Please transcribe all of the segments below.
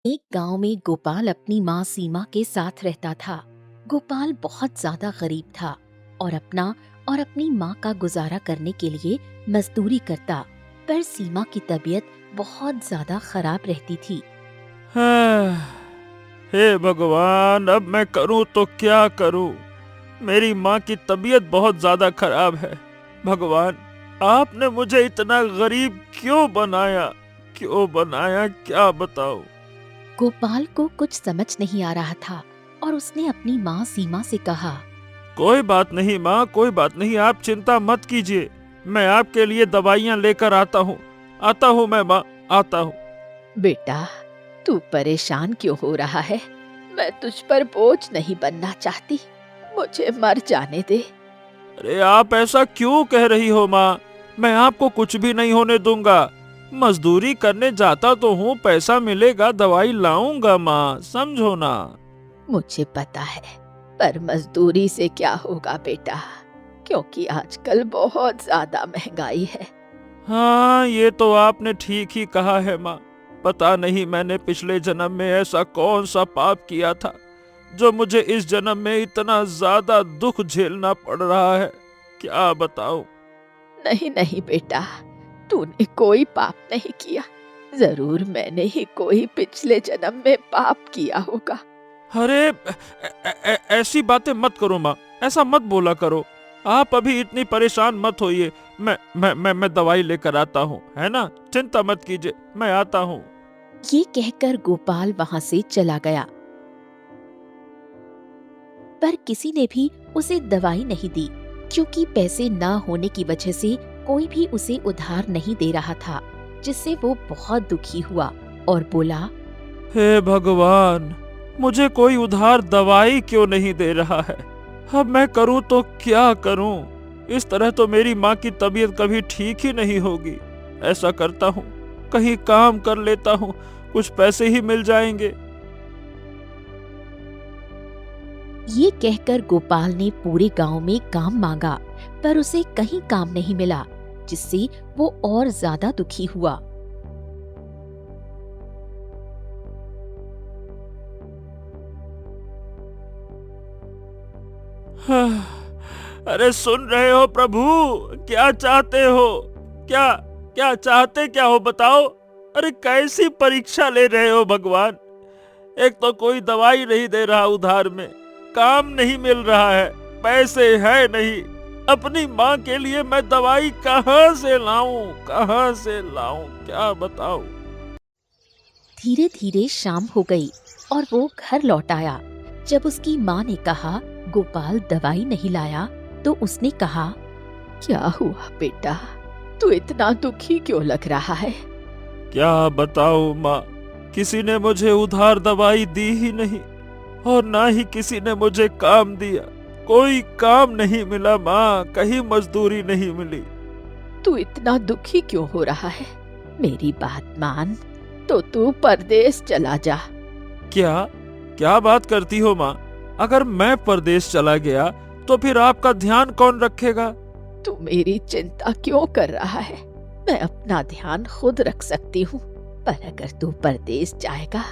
एक गांव में गोपाल अपनी माँ सीमा के साथ रहता था। गोपाल बहुत ज्यादा गरीब था और अपनी माँ का गुजारा करने के लिए मजदूरी करता। पर सीमा की तबीयत बहुत ज्यादा खराब रहती थी। हाँ, हे भगवान, अब मैं करूं तो क्या करूं। मेरी माँ की तबीयत बहुत ज्यादा खराब है। भगवान, आपने मुझे इतना गरीब क्यों बनाया क्या बताऊं। गोपाल को कुछ समझ नहीं आ रहा था और उसने अपनी माँ सीमा से कहा, कोई बात नहीं माँ, कोई बात नहीं, आप चिंता मत कीजिए। मैं आपके लिए दवाइयाँ लेकर आता हूँ मैं माँ, आता हूँ। बेटा, तू परेशान क्यों हो रहा है? मैं तुझ पर बोझ नहीं बनना चाहती। मुझे मर जाने दे। अरे आप ऐसा क्यों कह रही हो माँ? मैं आपको कुछ भी नहीं होने दूंगा। मजदूरी करने जाता तो हूँ, पैसा मिलेगा, दवाई लाऊंगा माँ, समझो ना। मुझे पता है, पर मजदूरी से क्या होगा बेटा, क्योंकि आजकल बहुत ज्यादा महंगाई है। हाँ, ये तो आपने ठीक ही कहा है माँ। पता नहीं मैंने पिछले जन्म में ऐसा कौन सा पाप किया था जो मुझे इस जन्म में इतना ज्यादा दुख झेलना पड़ रहा है। क्या बताऊं। नहीं नहीं बेटा, तूने कोई पाप नहीं किया। जरूर मैंने ही कोई पिछले जन्म में पाप किया होगा। अरे ऐसी बातें मत करो माँ, ऐसा मत बोला करो। आप अभी इतनी परेशान मत होइए। मैं दवाई लेकर आता हूँ, है ना? चिंता मत कीजिए, मैं आता हूँ। ये कहकर गोपाल वहां से चला गया, पर किसी ने भी उसे दवाई नहीं दी, क्योंकि पैसे न होने की वजह से कोई भी उसे उधार नहीं दे रहा था, जिससे वो बहुत दुखी हुआ और बोला, हे भगवान, मुझे कोई उधार दवाई क्यों नहीं दे रहा है? अब मैं करूँ तो क्या करूँ? इस तरह तो मेरी माँ की तबीयत कभी ठीक ही नहीं होगी। ऐसा करता हूँ, कहीं काम कर लेता हूँ, कुछ पैसे ही मिल जाएंगे। ये कहकर गोपाल ने पूरे गांव में काम मांगा, पर उसे कहीं काम नहीं मिला, जिससे वो और ज्यादा दुखी हुआ। अरे सुन रहे हो प्रभु, क्या चाहते हो? क्या क्या चाहते क्या हो बताओ? अरे कैसी परीक्षा ले रहे हो भगवान? एक तो कोई दवाई नहीं दे रहा उधार में, काम नहीं मिल रहा है, पैसे है नहीं। अपनी माँ के लिए मैं दवाई कहाँ से लाऊं, क्या बताऊं। धीरे धीरे शाम हो गई और वो घर लौट आया। जब उसकी माँ ने कहा गोपाल दवाई नहीं लाया, तो उसने कहा, क्या हुआ बेटा, तू इतना दुखी क्यों लग रहा है? क्या बताऊं माँ, किसी ने मुझे उधार दवाई दी ही नहीं और ना ही किसी ने मुझे काम दिया। कोई काम नहीं मिला माँ, कहीं मजदूरी नहीं मिली। तू इतना दुखी क्यों हो रहा है? मेरी बात मान, तो तू परदेश चला जा। क्या क्या बात करती हो माँ? अगर मैं परदेश चला गया तो फिर आपका ध्यान कौन रखेगा? तू मेरी चिंता क्यों कर रहा है? मैं अपना ध्यान खुद रख सकती हूँ, पर अगर तू परदेश जाएगा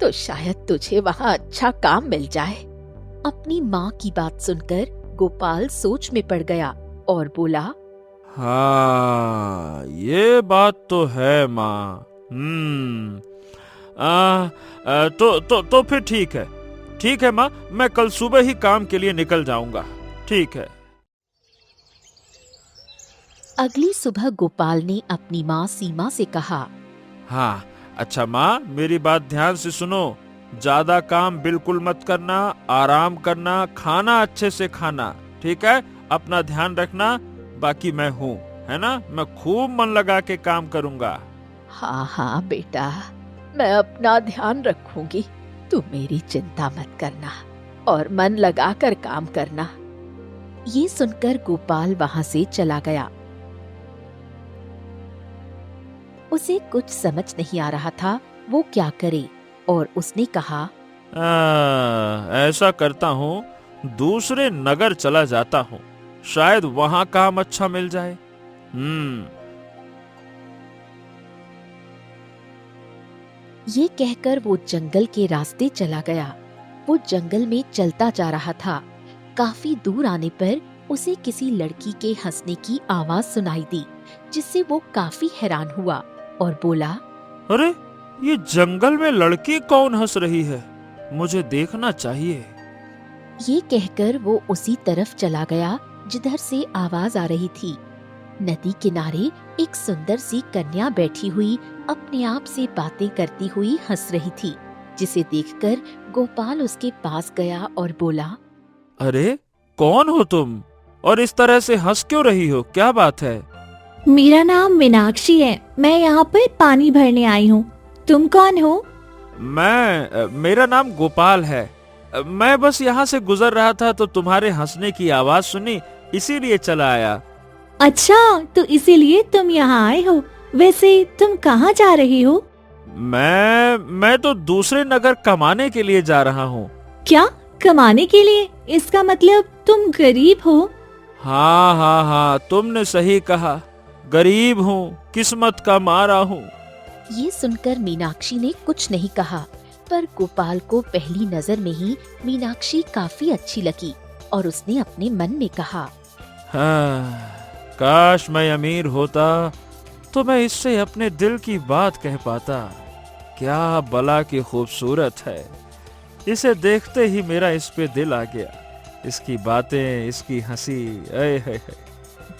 तो शायद तुझे वहाँ अच्छा काम मिल जाए। अपनी माँ की बात सुनकर गोपाल सोच में पड़ गया और बोला, हाँ, ये बात तो है माँ। आ, तो फिर ठीक है माँ, मैं कल सुबह ही काम के लिए निकल जाऊंगा। ठीक है। अगली सुबह गोपाल ने अपनी माँ सीमा से कहा, हाँ, अच्छा माँ, मेरी बात ध्यान से सुनो। ज्यादा काम बिल्कुल मत करना, आराम करना, खाना अच्छे से खाना, ठीक है? अपना ध्यान रखना। बाकी मैं हूँ, है ना? मैं खूब मन लगा के काम करूंगा। हाँ हाँ बेटा, मैं अपना ध्यान रखूंगी। तू मेरी चिंता मत करना और मन लगाकर काम करना। ये सुनकर गोपाल वहां से चला गया। उसे कुछ समझ नहीं आ रहा था वो क्या करे, और उसने कहा, ऐसा करता हूँ, दूसरे नगर चला जाता हूँ, शायद वहां काम अच्छा मिल जाए। हम्म ये कहकर वो जंगल के रास्ते चला गया। वो जंगल में चलता जा रहा था। काफी दूर आने पर उसे किसी लड़की के हंसने की आवाज सुनाई दी, जिससे वो काफी हैरान हुआ और बोला, अरे ये जंगल में लड़की कौन हंस रही है, मुझे देखना चाहिए। ये कहकर वो उसी तरफ चला गया जिधर से आवाज आ रही थी। नदी किनारे एक सुंदर सी कन्या बैठी हुई अपने आप से बातें करती हुई हंस रही थी, जिसे देखकर गोपाल उसके पास गया और बोला, अरे कौन हो तुम और इस तरह से हंस क्यों रही हो, क्या बात है? मेरा नाम मीनाक्षी है, मैं यहाँ पर पानी भरने आई हूँ। तुम कौन हो? मेरा नाम गोपाल है। मैं बस यहाँ से गुजर रहा था तो तुम्हारे हंसने की आवाज सुनी, इसीलिए चला आया। अच्छा, तो इसीलिए तुम यहाँ आए हो। वैसे तुम कहाँ जा रही हो? मैं तो दूसरे नगर कमाने के लिए जा रहा हूँ। क्या, कमाने के लिए? इसका मतलब तुम गरीब हो? हाँ, तुमने सही कहा, गरीब हूँ, किस्मत का मारा हूँ। ये सुनकर मीनाक्षी ने कुछ नहीं कहा, पर गोपाल को पहली नजर में ही मीनाक्षी काफी अच्छी लगी और उसने अपने मन में कहा, हाँ, काश मैं अमीर होता तो मैं इससे अपने दिल की बात कह पाता। क्या भला की खूबसूरत है, इसे देखते ही मेरा इस पे दिल आ गया। इसकी बातें, इसकी हंसी, ऐ है।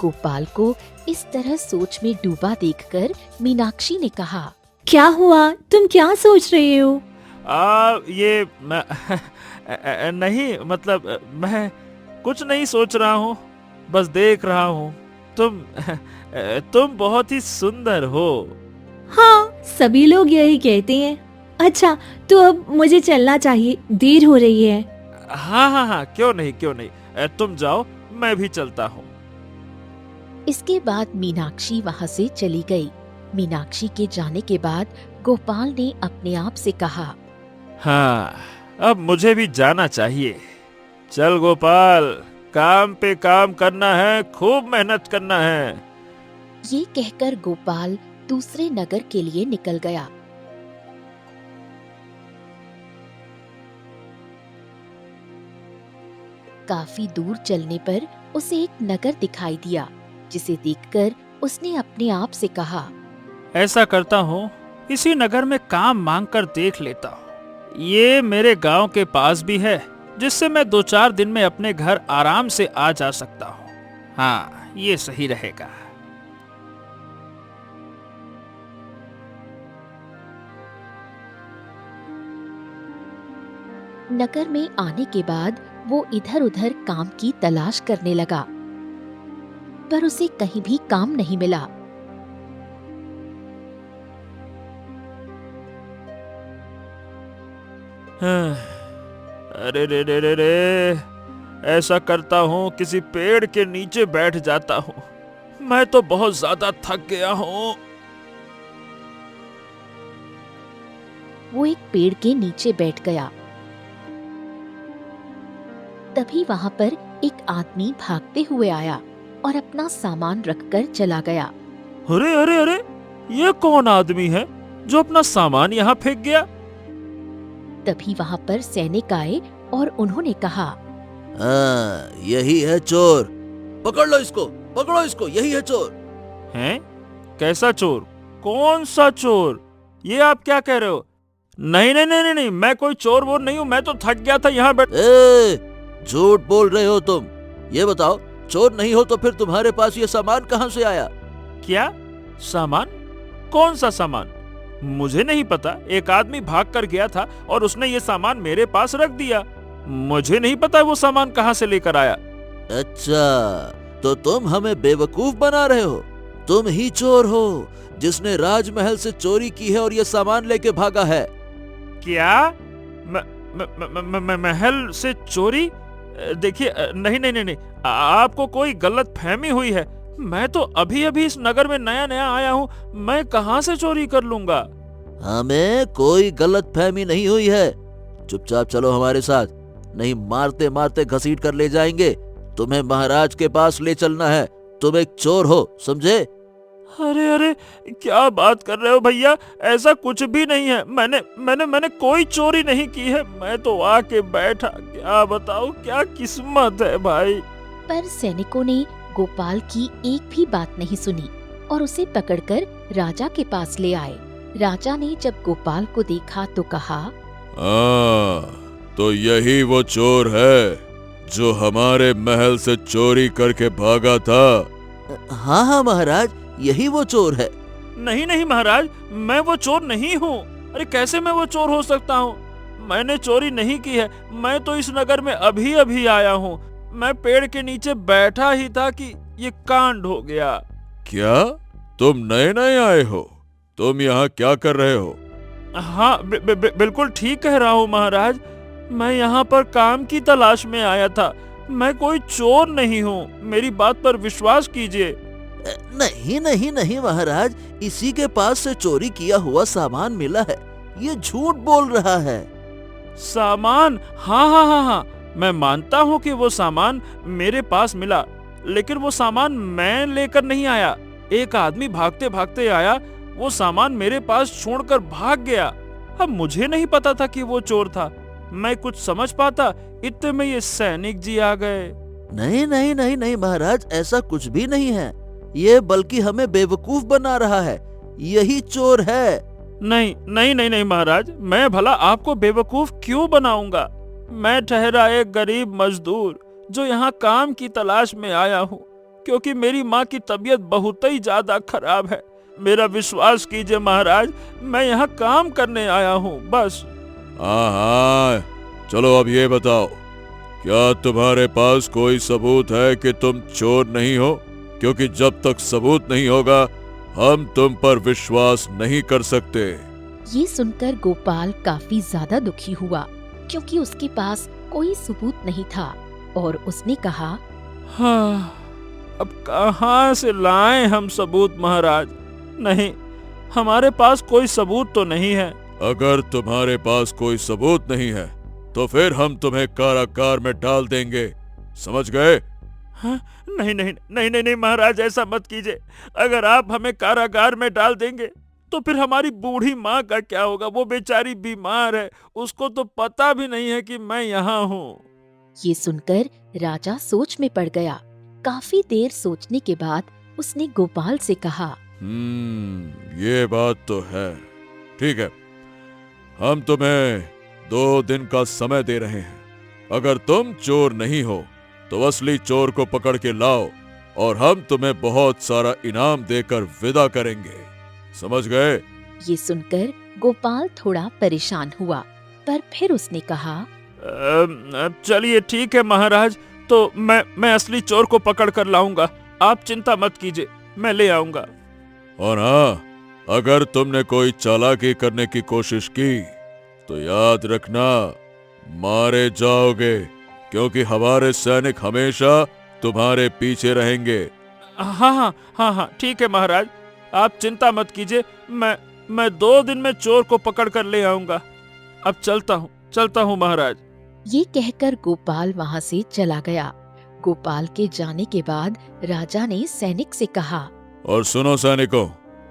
गोपाल को इस तरह सोच में डूबा देखकर मीनाक्षी ने कहा, क्या हुआ? तुम क्या सोच रहे हो? ये मैं नहीं, मतलब मैं कुछ नहीं सोच रहा हूँ, बस देख रहा हूँ। तुम बहुत ही सुंदर हो। हाँ, सभी लोग यही कहते हैं। अच्छा, तो अब मुझे चलना चाहिए, देर हो रही है। हाँ, क्यों नहीं, तुम जाओ, मैं भी चलता हूँ। इसके बाद मीनाक्षी वहाँ से चली गई। मीनाक्षी के जाने के बाद गोपाल ने अपने आप से कहा, हाँ, अब मुझे भी जाना चाहिए। चल गोपाल, काम पे काम करना है, खूब मेहनत करना है। ये कहकर गोपाल दूसरे नगर के लिए निकल गया। काफी दूर चलने पर उसे एक नगर दिखाई दिया, जिसे देखकर उसने अपने आप से कहा, ऐसा करता हूँ, इसी नगर में काम मांग कर देख लेता हूँ। ये मेरे गांव के पास भी है, जिससे मैं 2-4 दिन में अपने घर आराम से आ जा सकता हूँ। हाँ, ये सही रहेगा। नगर में आने के बाद वो इधर उधर काम की तलाश करने लगा, पर उसे कहीं भी काम नहीं मिला। अरे रे, ऐसा करता हूँ, किसी पेड़ के नीचे बैठ जाता हूँ। मैं तो बहुत ज्यादा थक गया हूँ। वो एक पेड़ के नीचे बैठ गया। तभी वहां पर एक आदमी भागते हुए आया और अपना सामान रखकर चला गया। अरे, ये कौन आदमी है जो अपना सामान यहाँ फेंक गया? तभी वहां पर सैनिक आए और उन्होंने कहा, हाँ, यही है चोर। पकड़ लो इसको, यही है चोर। हैं? कैसा चोर? कौन सा चोर? ये आप क्या कह रहे हो? नहीं, मैं कोई चोर वोर नहीं हूँ, मैं तो थक गया था यहाँ बैठ। झूठ बोल रहे हो तुम। ये बताओ, चोर नहीं हो तो फिर तुम्हारे पास ये सामान कहाँ से आया? क्या सामान? कौन सा सामान? मुझे नहीं पता। एक आदमी भाग कर गया था और उसने ये सामान मेरे पास रख दिया। मुझे नहीं पता वो सामान कहाँ से लेकर आया। अच्छा, तो तुम हमें बेवकूफ बना रहे हो। तुम ही चोर हो जिसने राजमहल से चोरी की है और ये सामान लेके भागा है। क्या? महल से चोरी? देखिए, नहीं, आपको कोई गलत फहमी हुई है। मैं तो अभी इस नगर में नया आया हूँ, मैं कहाँ से चोरी कर लूंगा? हमें कोई गलत फहमी नहीं हुई है। चुपचाप चलो हमारे साथ, नहीं मारते मारते घसीट कर ले जाएंगे। तुम्हें महाराज के पास ले चलना है। तुम एक चोर हो, समझे? अरे अरे, क्या बात कर रहे हो भैया? ऐसा कुछ भी नहीं है। मैंने कोई चोरी नहीं की है। मैं तो आके बैठा, क्या बताऊं, क्या किस्मत है भाई। पर सैनिकों ने गोपाल की एक भी बात नहीं सुनी और उसे पकड़कर राजा के पास ले आए। राजा ने जब गोपाल को देखा तो कहा, तो यही वो चोर है जो हमारे महल से चोरी करके भागा था। हाँ हाँ महाराज, यही वो चोर है। नहीं नहीं महाराज, मैं वो चोर नहीं हूँ। अरे कैसे मैं वो चोर हो सकता हूँ? मैंने चोरी नहीं की है। मैं तो इस नगर में अभी अभी आया हूँ। मैं पेड़ के नीचे बैठा ही था कि ये कांड हो गया। क्या तुम नए नए आए हो? तुम यहाँ क्या कर रहे हो? हाँ, बिल्कुल ठीक कह रहा हूँ महाराज। मैं यहाँ पर काम की तलाश में आया था। मैं कोई चोर नहीं हूँ, मेरी बात पर विश्वास कीजिए। नहीं नहीं नहीं महाराज, इसी के पास से चोरी किया हुआ सामान मिला है। ये झूठ बोल रहा है। सामान? हाँ हाँ हाँ हाँ, मैं मानता हूँ कि वो सामान मेरे पास मिला, लेकिन वो सामान मैं लेकर नहीं आया। एक आदमी भागते भागते आया, वो सामान मेरे पास छोड़कर भाग गया। अब मुझे नहीं पता था कि वो चोर था। मैं कुछ समझ पाता, इतने में ये सैनिक जी आ गए। नहीं नहीं नहीं नहीं महाराज, ऐसा कुछ भी नहीं है। ये बल्कि हमें बेवकूफ बना रहा है। यही चोर है। नहीं नहीं नहीं नहीं महाराज, मैं भला आपको बेवकूफ क्यों बनाऊंगा? मैं ठहरा एक गरीब मजदूर जो यहाँ काम की तलाश में आया हूँ, क्योंकि मेरी माँ की तबीयत बहुत ही ज्यादा खराब है। मेरा विश्वास कीजिए महाराज, मैं यहाँ काम करने आया हूँ, बस। हाँ, चलो अब ये बताओ, क्या तुम्हारे पास कोई सबूत है कि तुम चोर नहीं हो? क्योंकि जब तक सबूत नहीं होगा, हम तुम पर विश्वास नहीं कर सकते। ये सुनकर गोपाल काफी ज्यादा दुखी हुआ, क्योंकि उसके पास कोई सबूत नहीं था और उसने कहा, हाँ, अब कहाँ से लाएं हम सबूत महाराज? नहीं, हमारे पास कोई सबूत तो नहीं है। अगर तुम्हारे पास कोई सबूत नहीं है, तो फिर हम तुम्हें कारागार में डाल देंगे, समझ गए? हाँ? नहीं नहीं नहीं नहीं नहीं महाराज, ऐसा मत कीजिए। अगर आप हमें कारागार में डाल देंगे तो फिर हमारी बूढ़ी माँ का क्या होगा? वो बेचारी बीमार है, उसको तो पता भी नहीं है कि मैं यहाँ हूँ। ये सुनकर राजा सोच में पड़ गया। काफी देर सोचने के बाद उसने गोपाल से कहा, ये बात तो है। ठीक है, हम तुम्हें 2 दिन का समय दे रहे हैं। अगर तुम चोर नहीं हो तो असली चोर को पकड़ के लाओ और हम तुम्हें बहुत सारा इनाम देकर विदा करेंगे, समझ गए? ये सुनकर गोपाल थोड़ा परेशान हुआ, पर फिर उसने कहा, चलिए ठीक है महाराज, तो मैं असली चोर को पकड़ कर लाऊंगा। आप चिंता मत कीजिए, मैं ले आऊंगा। और हाँ, अगर तुमने कोई चालाकी करने की कोशिश की तो याद रखना, मारे जाओगे, क्योंकि हमारे सैनिक हमेशा तुम्हारे पीछे रहेंगे। हाँ हाँ हाँ हाँ, ठीक है महाराज, आप चिंता मत कीजिए। मैं 2 दिन में चोर को पकड़ कर ले आऊंगा। अब चलता हूँ महाराज। ये कहकर गोपाल वहाँ से चला गया। गोपाल के जाने के बाद राजा ने सैनिक से कहा, और सुनो सैनिकों,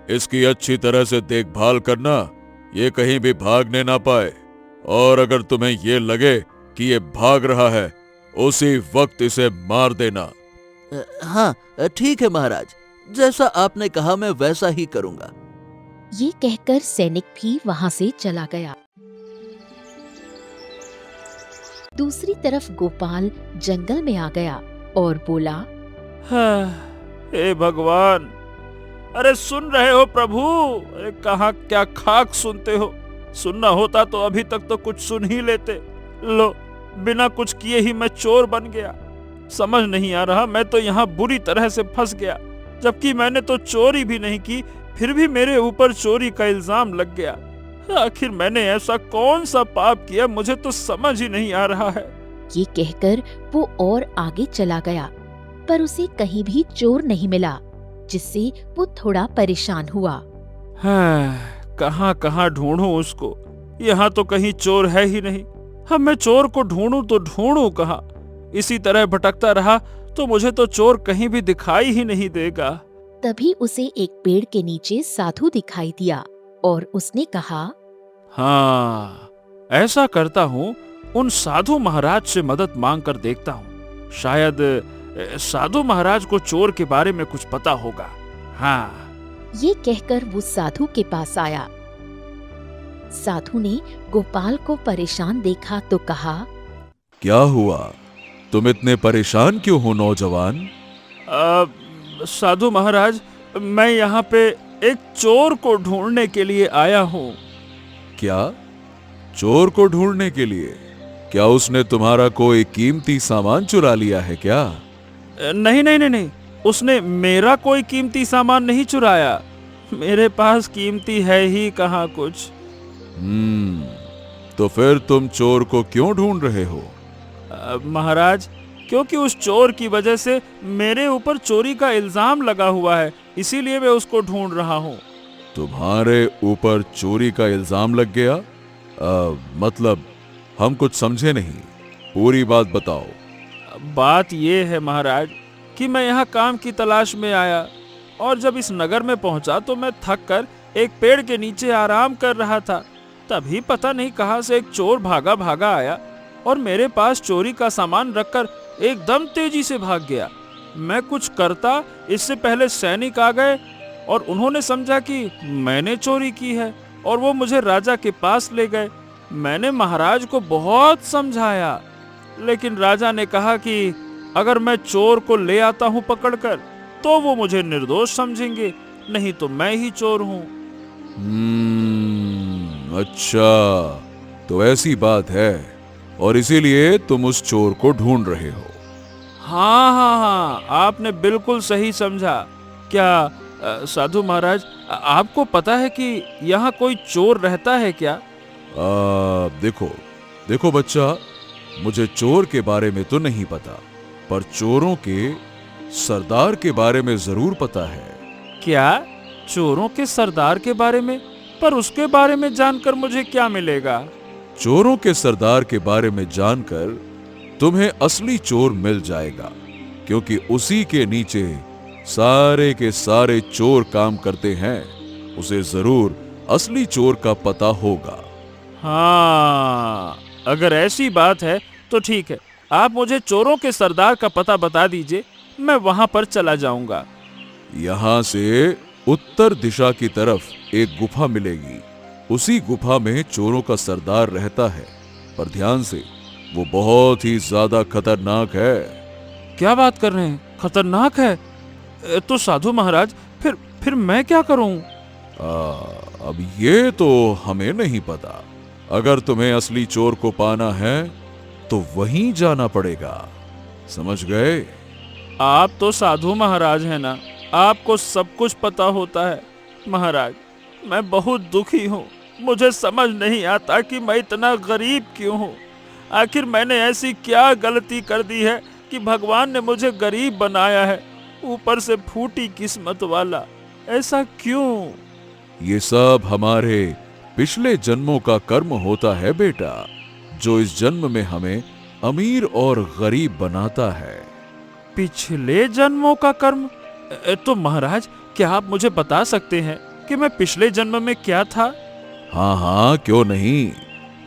इसकी अच्छी तरह से देखभाल करना, ये कहीं भी भागने ना पाए। और अगर तुम्हें ये लगे कि ये भाग रहा है, उसी वक्त इसे मार देना। हाँ ठीक है महाराज, जैसा आपने कहा मैं वैसा ही करूँगा। ये कहकर सैनिक भी वहाँ से चला गया। दूसरी तरफ गोपाल जंगल में आ गया और बोला, हाँ, हे भगवान, अरे सुन रहे हो प्रभु? अरे कहाँ क्या खाक सुनते हो? सुनना होता तो अभी तक तो कुछ सुन ही लेते। लो, बिना कुछ किए ही मैं चोर बन गया। समझ नहीं आ रहा, मैं तो यहाँ बुरी तरह से फंस गया। जबकि मैंने तो चोरी भी नहीं की, फिर भी मेरे ऊपर चोरी का इल्जाम लग गया। आखिर मैंने ऐसा कौन सा पाप किया, मुझे तो समझ ही नहीं आ रहा है। ये कहकर वो और आगे चला गया, पर उसे कहीं भी चोर नहीं मिला, जिससे वो थोड़ा परेशान हुआ। हाँ, कहाँ कहाँ ढूंढूं उसको? यहाँ तो कहीं चोर है ही नहीं। अब मैं चोर को ढूंढूं तो ढूंढूं कहाँ? इसी तरह भटकता रहा तो मुझे तो चोर कहीं भी दिखाई ही नहीं देगा। तभी उसे एक पेड़ के नीचे साधु दिखाई दिया और उसने कहा, हाँ, ऐसा करता हूँ, उन साधु महाराज से मदद मांग कर देखता हूँ। शायद साधु महाराज को चोर के बारे में कुछ पता होगा। हाँ। ये कहकर वो साधु के पास आया। साधु ने गोपाल को परेशान देखा तो कहा, क्या हुआ? तुम इतने परेशान क्यों हो नौजवान? साधु महाराज, मैं यहाँ पे एक चोर को ढूंढने के लिए आया हूँ। क्या? चोर को ढूंढने के लिए? क्या उसने तुम्हारा कोई कीमती सामान चुरा लिया है क्या? नहीं नहीं नहीं नहीं, उसने मेरा कोई कीमती सामान नहीं चुराया। मेरे पास कीमती है ही कहाँ कुछ। तो फिर तुम चोर को क्यों ढूंढ रहे हो? महाराज, क्योंकि उस चोर की वजह से मेरे ऊपर चोरी का इल्जाम लगा हुआ है, इसीलिए मैं उसको ढूंढ रहा हूँ। तुम्हारे ऊपर चोरी का इल्जाम लग गया? मतलब हम कुछ समझे नहीं, पूरी बात बताओ। बात ये है महाराज कि मैं यहाँ काम की तलाश में आया और जब इस नगर में पहुंचा तो मैं थक कर एक पेड़ के नीचे आराम कर रहा था। तभी पता नहीं कहां से एक चोर भागा भागा आया और मेरे पास चोरी का सामान रखकर एकदम तेजी से भाग गया। मैं कुछ करता इससे पहले सैनिक आ गए और उन्होंने समझा कि मैंने चोरी की है और वो मुझे राजा के पास ले गए। मैंने महाराज को बहुत समझाया, लेकिन राजा ने कहा कि अगर मैं चोर को ले आता हूँ पकड़कर तो वो मुझे निर्दोष समझेंगे, नहीं तो मैं ही चोर हूँ। अच्छा, तो ऐसी बात है और इसीलिए तुम उस चोर को ढूंढ रहे हो? हाँ हाँ हाँ, आपने बिल्कुल सही समझा। क्या साधु महाराज, आपको पता है कि यहाँ कोई चोर रहता है क्या? देखो बच्चा, मुझे चोर के बारे में तो नहीं पता, पर चोरों के सरदार के बारे में जरूर पता है। क्या? चोरों के सरदार के बारे में? पर उसके बारे में जानकर मुझे क्या मिलेगा? चोरों के सरदार के बारे में जानकर तुम्हें असली चोर मिल जाएगा, क्योंकि उसी के नीचे सारे के सारे चोर काम करते हैं। उसे जरूर असली चोर का पता होगा। हाँ, अगर ऐसी बात है तो ठीक है, आप मुझे चोरों के सरदार का पता बता दीजिए, मैं वहां पर चला जाऊंगा। यहां से उत्तर दिशा की तरफ एक गुफा मिलेगी। उसी गुफा में चोरों का सरदार रहता है, पर ध्यान से, वो बहुत ही ज्यादा खतरनाक है। क्या बात कर रहे हैं? खतरनाक है? तो साधु महाराज, फिर मैं क्या करूं? अब ये तो हमें नहीं पता। अगर तुम्हें असली चोर को पाना है तो वहीं जाना पड़ेगा, समझ गए? आप तो साधु महाराज हैं ना, आपको सब कुछ पता होता है। महाराज, मैं बहुत दुखी हूँ। मुझे समझ नहीं आता कि मैं इतना गरीब क्यों हूँ। आखिर मैंने ऐसी क्या गलती कर दी है कि भगवान ने मुझे गरीब बनाया है, ऊपर से फूटी किस्मत वाला। ऐसा क्यों? ये सब हमारे पिछले जन्मों का कर्म होता है बेटा, जो इस जन्म में हमें अमीर और गरीब बनाता है। पिछले जन्मों का कर्म? तो महाराज, क्या आप मुझे बता सकते हैं कि मैं पिछले जन्म में क्या था? हाँ, क्यों नहीं।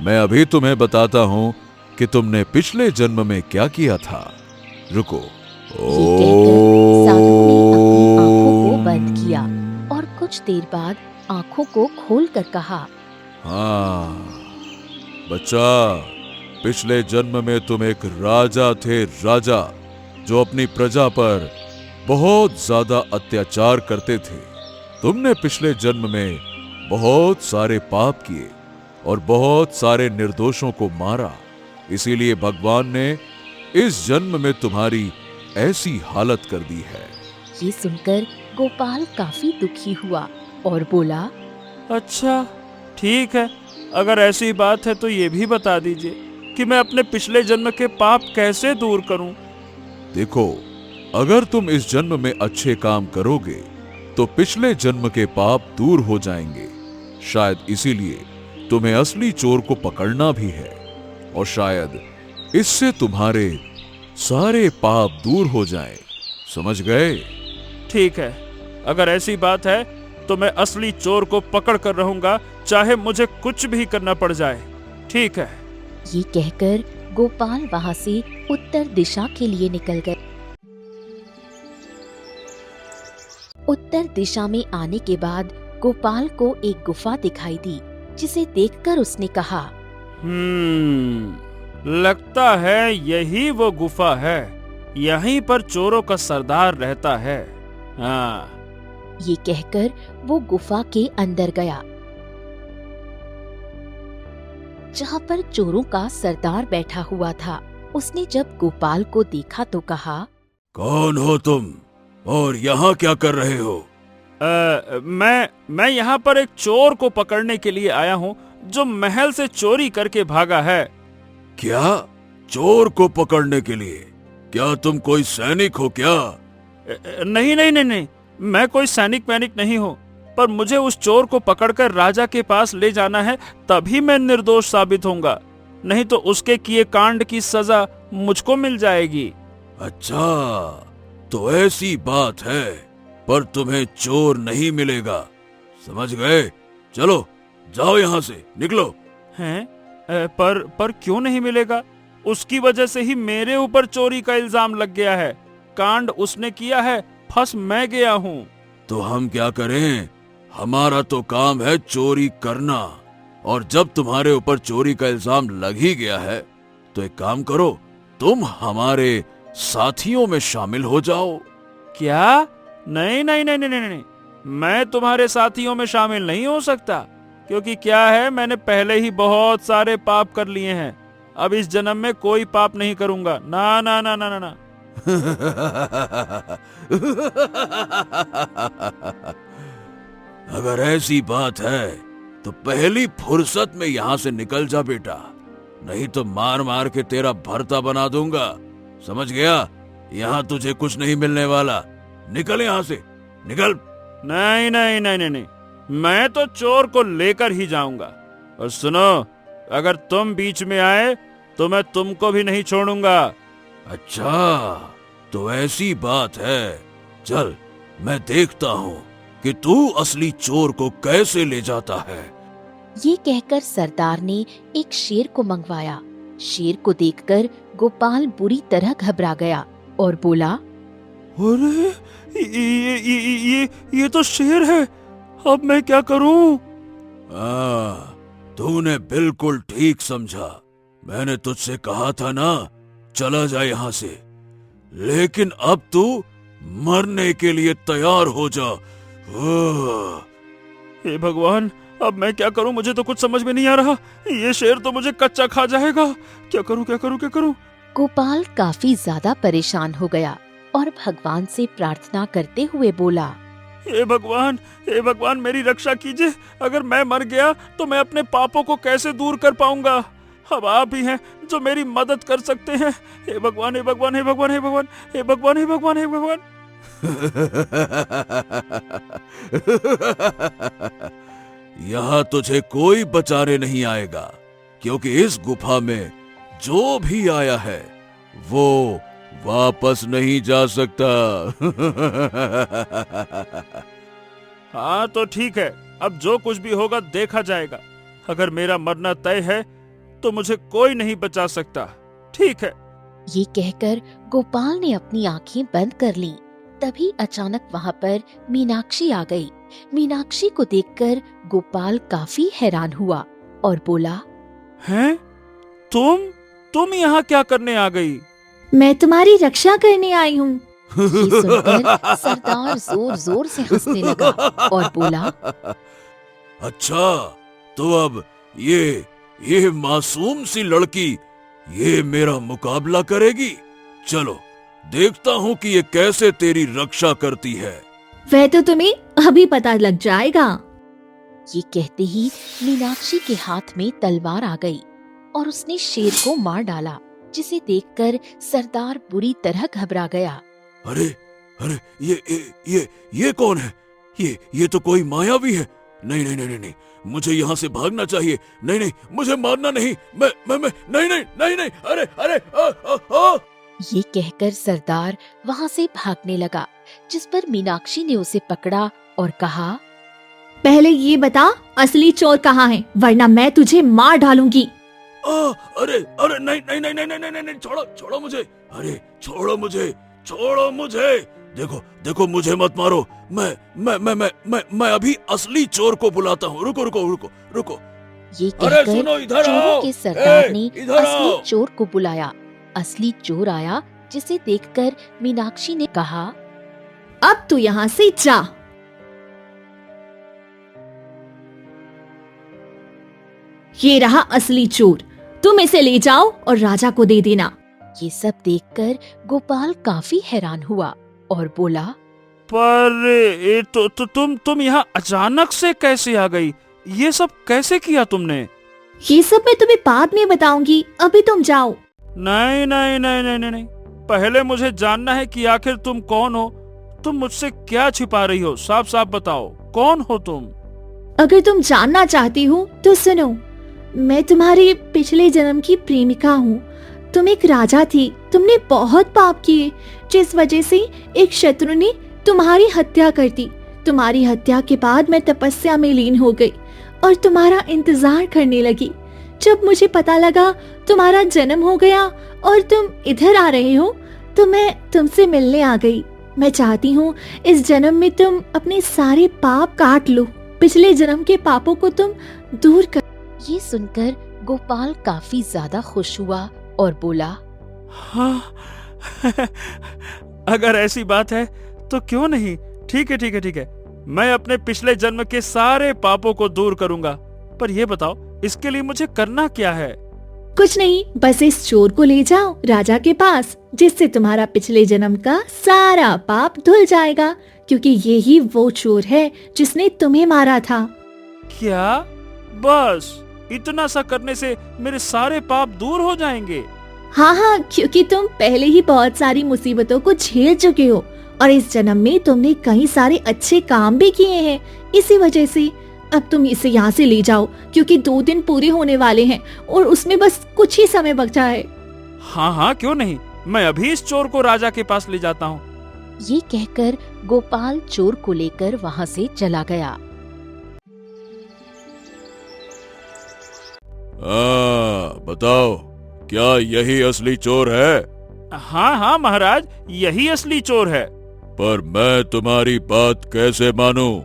मैं अभी तुम्हें बताता हूँ कि तुमने पिछले जन्म में क्या किया था। रुको। ये कहकर साधु ने अपनी आंखों को बंद किया और कुछ देर बाद आंखों को खोलकर कहा, हाँ बच्चा, पिछले जन्म में तुम एक राजा थे, राजा जो अपनी प्रजा पर बहुत ज्यादा अत्याचार करते थे। तुमने पिछले जन्म में बहुत सारे पाप किए और बहुत सारे निर्दोषों को मारा, इसीलिए भगवान ने इस जन्म में तुम्हारी ऐसी हालत कर दी है। ये सुनकर गोपाल काफी दुखी हुआ और बोला, अच्छा ठीक है, अगर ऐसी बात है तो ये भी बता दीजिए कि मैं अपने पिछले जन्म के पाप कैसे दूर करूं? देखो, अगर तुम इस जन्म में अच्छे काम करोगे तो पिछले जन्म के पाप दूर हो जाएंगे। शायद इसीलिए तुम्हें असली चोर को पकड़ना भी है और शायद इससे तुम्हारे सारे पाप दूर हो जाएं। समझ गए? ठीक है, अगर ऐसी बात है तो मैं असली चोर को पकड़ कर रहूंगा, चाहे मुझे कुछ भी करना पड़ जाए। ठीक है। ये कहकर गोपाल वहां से उत्तर दिशा के लिए निकल गए। उत्तर दिशा में आने के बाद गोपाल को एक गुफा दिखाई दी, जिसे देखकर उसने कहा, लगता है यही वो गुफा है। यहीं पर चोरों का सरदार रहता है। हाँ। ये कहकर वो गुफा के अंदर गया, जहाँ पर चोरों का सरदार बैठा हुआ था। उसने जब गोपाल को देखा तो कहा, कौन हो तुम और यहाँ क्या कर रहे हो? मैं यहाँ पर एक चोर को पकड़ने के लिए आया हूँ, जो महल से चोरी करके भागा है। क्या? चोर को पकड़ने के लिए? क्या तुम कोई सैनिक हो क्या? नहीं नहीं नहीं नहीं, मैं कोई सैनिक वैनिक नहीं हूँ, पर मुझे उस चोर को पकड़कर राजा के पास ले जाना है, तभी मैं निर्दोष साबित होऊंगा। नहीं तो उसके किए कांड की सजा मुझको मिल जाएगी। अच्छा, तो ऐसी बात है, पर तुम्हें चोर नहीं मिलेगा, समझ गए? चलो जाओ यहाँ से, निकलो। हैं? पर क्यों नहीं मिलेगा? उसकी वजह से ही मेरे ऊपर चोरी का इल्जाम लग गया है। कांड उसने किया है, फंस मैं गया हूँ। तो हम क्या करें? हमारा तो काम है चोरी करना, और जब तुम्हारे ऊपर चोरी का इल्जाम लग ही गया है, तो एक काम करो, तुम हमारे साथियों में शामिल हो जाओ। क्या? नहीं नहीं नहीं नहीं नहीं, मैं तुम्हारे साथियों में शामिल नहीं हो सकता, क्योंकि क्या है, मैंने पहले ही बहुत सारे पाप कर लिए हैं। अब इस जन्म में कोई पाप नहीं करूंगा। ना ना ना ना ना ना। अगर ऐसी बात है तो पहली फुर्सत में यहाँ से निकल जा बेटा, नहीं तो मार मार के तेरा भरता बना दूंगा, समझ गया? यहाँ तुझे कुछ नहीं मिलने वाला। निकल यहाँ से, निकल। नहीं नहीं नहीं नहीं नहीं, मैं तो चोर को लेकर ही जाऊंगा। और सुनो, अगर तुम बीच में आए तो मैं तुमको भी नहीं छोड़ूंगा। अच्छा, तो ऐसी बात है। चल, मैं देखता हूँ कि तू असली चोर को कैसे ले जाता है। ये कहकर सरदार ने एक शेर को मंगवाया। शेर को देखकर गोपाल बुरी तरह घबरा गया और बोला, अरे ये तो शेर है, अब मैं क्या करूं? तूने बिल्कुल ठीक समझा। मैंने तुझसे कहा था ना, चला जा यहाँ से। लेकिन अब तू मरने के लिए तैयार हो जा। हे भगवान, अब मैं क्या करूं? मुझे तो कुछ समझ में नहीं आ रहा। ये शेर तो मुझे कच्चा खा जाएगा। क्या करूं क्या करूं क्या करूं? गोपाल काफी ज्यादा परेशान हो गया और भगवान से प्रार्थना करते हुए बोला, हे भगवान मेरी रक्षा कीजिए। अगर मैं मर गया तो मैं अपने पापों को कैसे दूर कर पाऊंगा? अब आप ही हैं जो मेरी मदद कर सकते हैं। हे भगवान हे भगवान हे भगवान हे भगवान हे भगवान हे भगवान हे भगवान। यहाँ तुझे कोई बचाने नहीं आएगा, क्योंकि इस गुफा में जो भी आया है वो वापस नहीं जा सकता। हाँ तो ठीक है, अब जो कुछ भी होगा देखा जाएगा। अगर मेरा मरना तय है तो मुझे कोई नहीं बचा सकता। ठीक है। ये कहकर गोपाल ने अपनी आंखें बंद कर लीं। तभी अचानक वहाँ पर मीनाक्षी आ गई। मीनाक्षी को देखकर गोपाल काफी हैरान हुआ और बोला, हैं? तुम यहाँ क्या करने आ गई? मैं तुम्हारी रक्षा करने आई हूँ। ये सुनकर सरदार जोर जोर से हंसने लगा और बोला, अच्छा, तो अब ये मासूम सी लड़की ये मेरा मुकाबला करेगी। चलो देखता हूँ कि ये कैसे तेरी रक्षा करती है। वह तो तुम्हें अभी पता लग जाएगा। ये कहते ही मीनाक्षी के हाथ में तलवार आ गई और उसने शेर को मार डाला, जिसे देखकर सरदार बुरी तरह घबरा गया। अरे अरे ये कौन है? ये तो कोई मायावी है। नहीं नहीं नहीं नहीं, मुझे यहाँ से भागना चाहिए। नहीं नहीं, मुझे मारना नहीं। मैं नहीं नहीं नहीं नहीं। अरे अरे ये कहकर सरदार वहाँ से भागने लगा। जिस पर मीनाक्षी ने उसे पकड़ा और कहा, पहले ये बता असली चोर कहाँ है, वरना मैं तुझे मार डालूंगी। अरे अरे नहीं नहीं नहीं नहीं नहीं नहीं नहीं, छोड़ो छोड़ो मुझे, अरे छोड़ो मुझे, देखो देखो मुझे मत मारो, मैं अभी असली चोर को बुलाता हूँ, रुको। ये अरे कहकर सुनो, इधर चोरों आओ। के सरदार ए, ने इधर असली आओ। चोर को बुलाया। असली चोर आया, जिसे देखकर मीनाक्षी ने कहा, अब तू यहाँ से जा। ये रहा असली चोर, तुम इसे ले जाओ और राजा को दे देना। ये सब देखकर गोपाल काफी हैरान हुआ और बोला, पर ये तो तुम यहाँ अचानक से कैसे आ गई? ये सब कैसे किया तुमने? ये सब मैं तुम्हें बाद में बताऊंगी, अभी तुम जाओ। नहीं नहीं नहीं नहीं नहीं नहीं, पहले मुझे जानना है कि आखिर तुम कौन हो। तुम मुझसे क्या छिपा रही हो? साफ साफ बताओ, कौन हो तुम? अगर तुम जानना चाहती हो तो सुनो, मैं तुम्हारे पिछले जन्म की प्रेमिका हूँ। तुम एक राजा थी, तुमने बहुत पाप किए, जिस वजह से एक शत्रु ने तुम्हारी हत्या कर दी। तुम्हारी हत्या के बाद मैं तपस्या में लीन हो गई और तुम्हारा इंतजार करने लगी। जब मुझे पता लगा तुम्हारा जन्म हो गया और तुम इधर आ रहे हो, तो मैं तुमसे मिलने आ गई। मैं चाहती हूँ इस जन्म में तुम अपने सारे पाप काट लो, पिछले जन्म के पापों को तुम दूर कर। ये सुनकर गोपाल काफी ज्यादा खुश हुआ और बोला, हाँ अगर ऐसी बात है तो क्यों नहीं, ठीक है, मैं अपने पिछले जन्म के सारे पापों को दूर करूंगा। पर ये बताओ, इसके लिए मुझे करना क्या है? कुछ नहीं, बस इस चोर को ले जाओ राजा के पास, जिससे तुम्हारा पिछले जन्म का सारा पाप धुल जाएगा, क्योंकि ये ही वो चोर है जिसने तुम्हें मारा था। क्या बस इतना सा करने से मेरे सारे पाप दूर हो जाएंगे? हाँ, क्योंकि तुम पहले ही बहुत सारी मुसीबतों को झेल चुके हो और इस जन्म में तुमने कई सारे अच्छे काम भी किए हैं। इसी वजह से अब तुम इसे यहाँ से ले जाओ, क्योंकि 2 दिन पूरे होने वाले हैं और उसमें बस कुछ ही समय बचा है। हाँ, क्यों नहीं, मैं अभी इस चोर को राजा के पास ले जाता हूँ। ये कहकर गोपाल चोर को लेकर वहाँ से चला गया। बताओ, क्या यही असली चोर है? हाँ महाराज, यही असली चोर है। पर मैं तुम्हारी बात कैसे मानूं?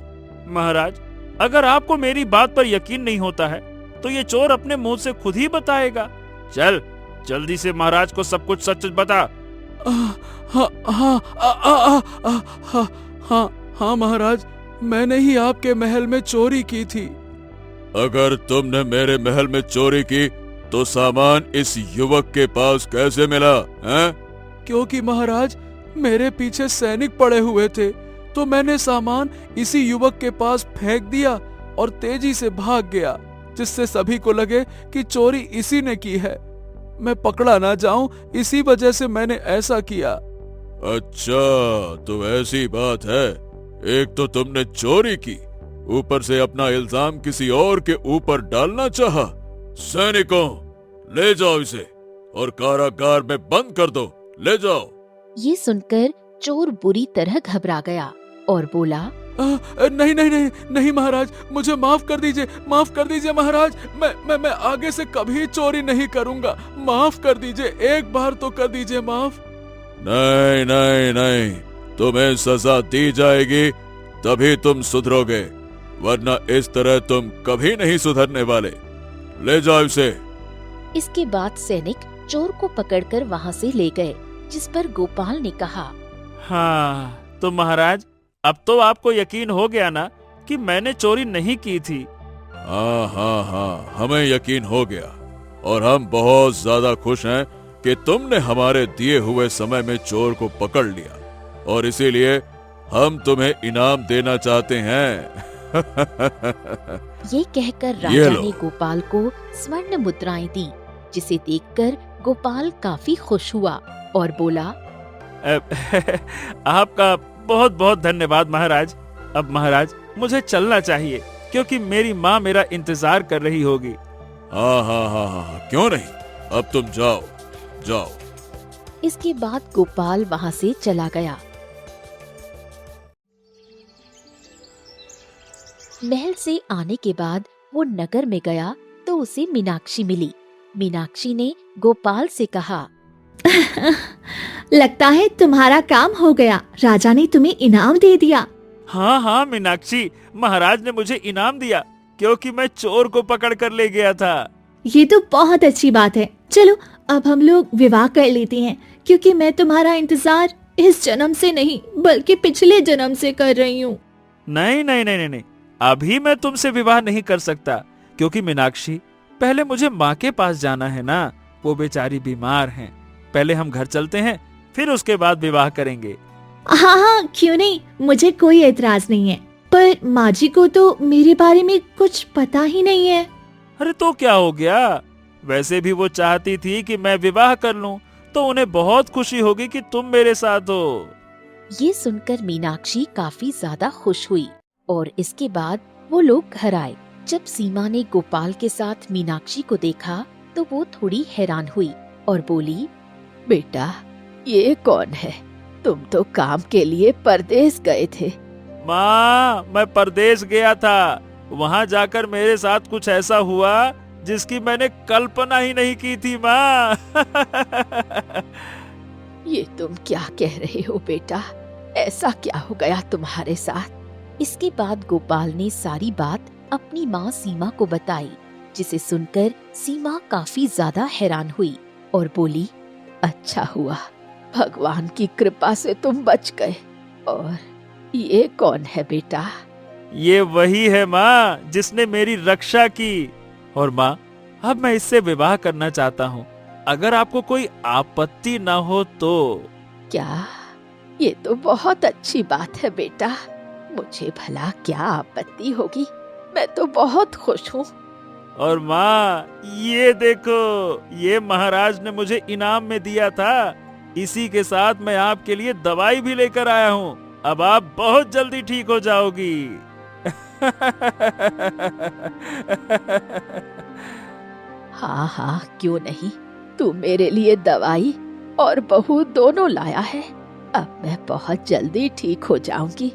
महाराज, अगर आपको मेरी बात पर यकीन नहीं होता है तो ये चोर अपने मुंह से खुद ही बताएगा। चल जल्दी से महाराज को सब कुछ सच बता। हाँ महाराज, मैंने ही आपके महल में चोरी की थी। अगर तुमने मेरे महल में चोरी की तो सामान इस युवक के पास कैसे मिला हैं? क्योंकि महाराज मेरे पीछे सैनिक पड़े हुए थे, तो मैंने सामान इसी युवक के पास फेंक दिया और तेजी से भाग गया, जिससे सभी को लगे कि चोरी इसी ने की है। मैं पकड़ा ना जाऊं, इसी वजह से मैंने ऐसा किया। अच्छा, तो ऐसी बात है। एक तो तुमने चोरी की, ऊपर से अपना इल्जाम किसी और के ऊपर डालना चाहा। सैनिकों, ले जाओ इसे और कारागार में बंद कर दो, ले जाओ। ये सुनकर चोर बुरी तरह घबरा गया और बोला, नहीं महाराज, मुझे माफ कर दीजिए महाराज। मैं आगे से कभी चोरी नहीं करूंगा, माफ कर दीजिए, एक बार तो कर दीजिए माफ। नहीं, तुम्हें सजा दी जाएगी, तभी तुम सुधरोगे, वरना इस तरह तुम कभी नहीं सुधरने वाले। ले जाओ इसे। इसके बाद सैनिक चोर को पकड़कर वहाँ से ले गए, जिस पर गोपाल ने कहा, हाँ तो महाराज, अब तो आपको यकीन हो गया ना कि मैंने चोरी नहीं की थी। हाँ, हमें यकीन हो गया और हम बहुत ज्यादा खुश हैं कि तुमने हमारे दिए हुए समय में चोर को पकड़ लिया, और इसीलिए हम तुम्हें इनाम देना चाहते हैं। ये कहकर ये राजा लो। ने गोपाल को स्वर्ण मुद्राएं दी, जिसे देखकर गोपाल काफी खुश हुआ और बोला, आपका बहुत बहुत धन्यवाद महाराज। अब महाराज, मुझे चलना चाहिए, क्योंकि मेरी माँ मेरा इंतजार कर रही होगी। हाँ, क्यों नहीं, अब तुम जाओ। इसके बाद गोपाल वहाँ से चला गया। महल से आने के बाद वो नगर में गया तो उसे मीनाक्षी मिली। मीनाक्षी ने गोपाल से कहा, लगता है तुम्हारा काम हो गया, राजा ने तुम्हें इनाम दे दिया। हाँ हाँ मीनाक्षी, महाराज ने मुझे इनाम दिया क्योंकि मैं चोर को पकड़ कर ले गया था। ये तो बहुत अच्छी बात है। चलो अब हम लोग विवाह कर लेते हैं, क्योंकि मैं तुम्हारा इंतजार इस जन्म से नहीं बल्कि पिछले जन्म से कर रही हूँ। नहीं नहीं नहीं नहीं, अभी मैं तुमसे विवाह नहीं कर सकता, क्योंकि मीनाक्षी पहले मुझे माँ के पास जाना है ना, वो बेचारी बीमार हैं। पहले हम घर चलते हैं, फिर उसके बाद विवाह करेंगे। हाँ हाँ क्यों नहीं, मुझे कोई एतराज नहीं है, पर माँ जी को तो मेरे बारे में कुछ पता ही नहीं है। अरे तो क्या हो गया, वैसे भी वो चाहती थी कि मैं विवाह कर लूं, तो उन्हें बहुत खुशी होगी कि तुम मेरे साथ हो। ये सुनकर मीनाक्षी काफी ज्यादा खुश हुई और इसके बाद वो लोग घर आए। जब सीमा ने गोपाल के साथ मीनाक्षी को देखा तो वो थोड़ी हैरान हुई और बोली, बेटा ये कौन है? तुम तो काम के लिए परदेश गए थे। माँ, मैं परदेश गया था, वहाँ जाकर मेरे साथ कुछ ऐसा हुआ जिसकी मैंने कल्पना ही नहीं की थी माँ। ये तुम क्या कह रहे हो बेटा? ऐसा क्या हो गया तुम्हारे साथ? इसके बाद गोपाल ने सारी बात अपनी माँ सीमा को बताई, जिसे सुनकर सीमा काफी ज्यादा हैरान हुई और बोली, अच्छा हुआ, भगवान की कृपा से तुम बच गए। और ये कौन है बेटा? ये वही है माँ जिसने मेरी रक्षा की। और माँ, अब मैं इससे विवाह करना चाहता हूँ, अगर आपको कोई आपत्ति ना हो तो। क्या? ये तो बहुत अच्छी बात है बेटा, मुझे भला क्या आपत्ति होगी, मैं तो बहुत खुश हूँ। और माँ, ये देखो, ये महाराज ने मुझे इनाम में दिया था, इसी के साथ मैं आपके लिए दवाई भी लेकर आया हूँ, अब आप बहुत जल्दी ठीक हो जाओगी। हाँ हाँ क्यों नहीं, तू मेरे लिए दवाई और बहू दोनों लाया है, अब मैं बहुत जल्दी ठीक हो जाऊंगी।